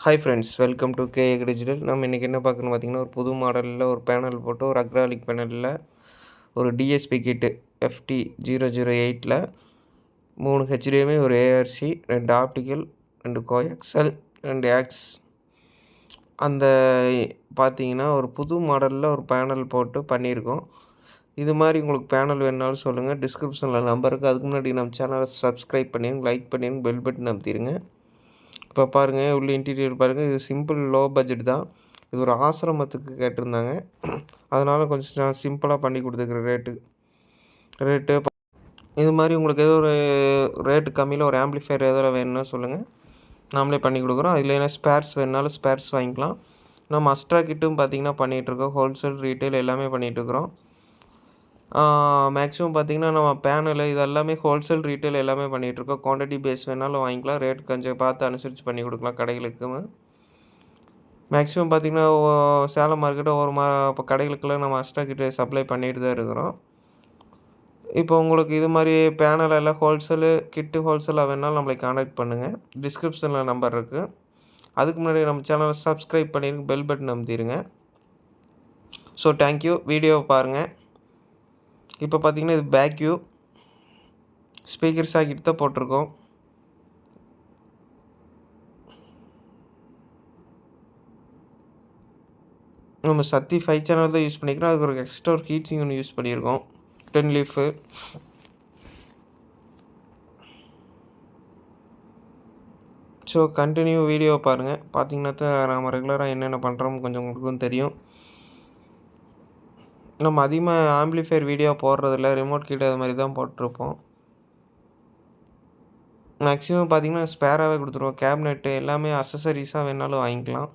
Hi friends, welcome to KA digital. நம்ம இன்றைக்கி என்ன பார்க்கணும்னு பார்த்தீங்கன்னா, ஒரு புது மாடலில் ஒரு பேனல் போட்டு ஒரு அக்ராலிக் பேனலில் ஒரு டிஎஸ்பி கிட்டு FT008ல் 3 HDMI, ஒரு ARC, 2 ஆப்டிக்கல், 2 கோஆக்சல், 2 ஆக்ஸ். அந்த பார்த்தீங்கன்னா ஒரு புது மாடலில் ஒரு பேனல் போட்டு பண்ணியிருக்கோம். இது மாதிரி உங்களுக்கு பேனல் வேணுனாலும் சொல்லுங்கள், டிஸ்கிரிப்ஷனில் நம்பர் இருக்குது. அதுக்கு முன்னாடி நம்ம சேனலை சப்ஸ்கிரைப் பண்ணிடுங்க, லைக் பண்ணிடுங்க, பெல் பட்டன் அமுத்திடுங்க. இப்போ பாருங்கள், உள்ள இன்டீரியர் பாருங்கள். இது சிம்பிள் லோ பட்ஜெட் தான். இது ஒரு ஆசிரமத்துக்கு கேட்டிருந்தாங்க. அதனால் கொஞ்சம் நான் சிம்பிளாக பண்ணி கொடுத்துருக்குறேன். ரேட்டு இது மாதிரி உங்களுக்கு ஏதோ ஒரு ரேட்டு கம்மியில் ஒரு ஆம்ப்ளிஃபையர் எதோ வேணும்னா சொல்லுங்கள், நாமளே பண்ணி கொடுக்குறோம். அதில் என்ன ஸ்பேர்ஸ் வேணுனாலும் ஸ்பேர்ஸ் வாங்கிக்கலாம். நம்ம அஸ்ட்ரா கிட்டும் பார்த்திங்கன்னா பண்ணிகிட்ருக்கோம். ஹோல்சேல், ரீட்டெயில் எல்லாமே பண்ணிகிட்ருக்குறோம். மேக்ஸிமம் பார்த்திங்கன்னா நம்ம பேனலு இது எல்லாமே ஹோல்சேல், ரீட்டெயில் எல்லாமே பண்ணிகிட்ருக்கோம். குவான்டிட்டி பேஸ் வேணாலும் வாங்கிக்கலாம். ரேட் கொஞ்சம் பார்த்து அனுசரித்து பண்ணி கொடுக்கலாம் கடைகளுக்கும். மேக்ஸிமம் பார்த்திங்கன்னா சேலம் மார்க்கெட்டு இப்போ கடைகளுக்கெல்லாம் நம்ம அஸ்ட்ரா கிட்ட சப்ளை பண்ணிட்டு தான் இருக்கிறோம். இப்போ உங்களுக்கு இது மாதிரி பேனல் எல்லாம் ஹோல்சேலு, கிட்டு ஹோல்சேலாக வேணாலும் நம்மளை கான்டாக்ட் பண்ணுங்கள். டிஸ்கிரிப்ஷனில் நம்பர் இருக்குது. அதுக்கு முன்னாடி நம்ம சேனலை சப்ஸ்கிரைப் பண்ணிடுங்க, பெல் பட்டன் அமுத்திடுங்க. So thank you. வீடியோவை பாருங்கள். இப்போ பார்த்திங்கன்னா இது பேக் வியூ. ஸ்பீக்கர் சாக்கெட் தான் போட்டிருக்கோம். நம்ம சக்தி 5 சேனல் தான் யூஸ் பண்ணிக்கிறோம். அதுக்கு ஒரு எக்ஸ்ட்ரா ஒரு ஹீட் சிங்க் ஒன்று யூஸ் பண்ணியிருக்கோம், 10 லீஃபு. ஸோ கண்டினியூ வீடியோவை பாருங்கள். பார்த்தீங்கன்னா தான் நம்ம ரெகுலராக என்னென்ன பண்ணுறோம் கொஞ்சம் உங்களுக்கும் தெரியும். நம்ம அதிகமாக ஆம்ப்ளிஃபையர் வீடியோ போடுறதில்ல, ரிமோட் கிட் அது மாதிரி தான் போட்டிருப்போம். மேக்ஸிமம் பார்த்திங்கன்னா ஸ்பேராகவே கொடுத்துருவோம். கேபினெட்டு எல்லாமே அக்சசரிஸாக வேணாலும் வாங்கிக்கலாம்.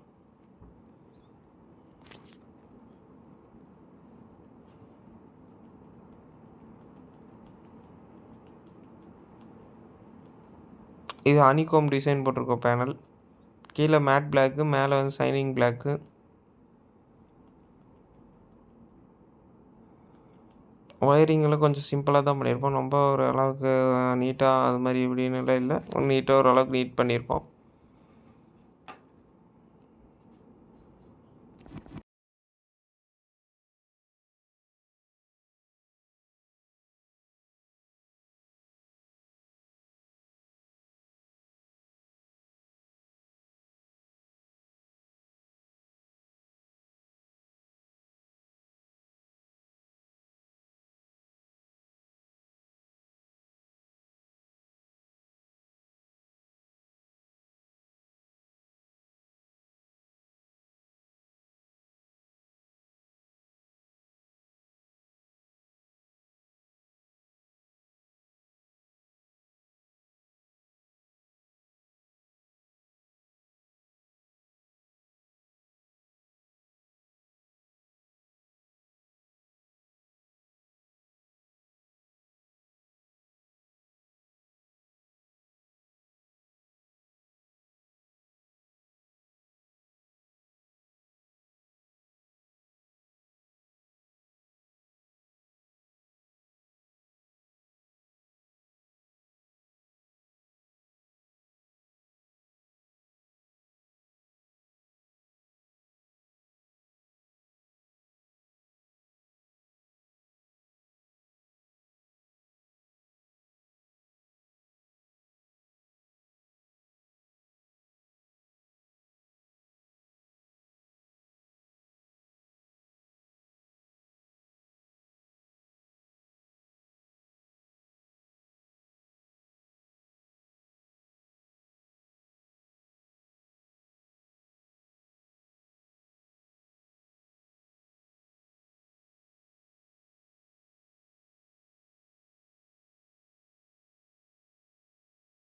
இது ஹனிகோம் டிசைன் போட்டிருக்கோம் பேனல். கீழே மேட் பிளாக்கு, மேலே வந்து ஷைனிங் பிளாக்கு. ஒயரிங்கெல்லாம் கொஞ்சம் சிம்பிளாக தான் பண்ணியிருப்போம். ரொம்ப ஒரு அளவுக்கு நீட்டாக அது மாதிரி இப்படின்னுலாம் இல்லை, நீட்டாக ஓரளவுக்கு நீட் பண்ணியிருப்போம்.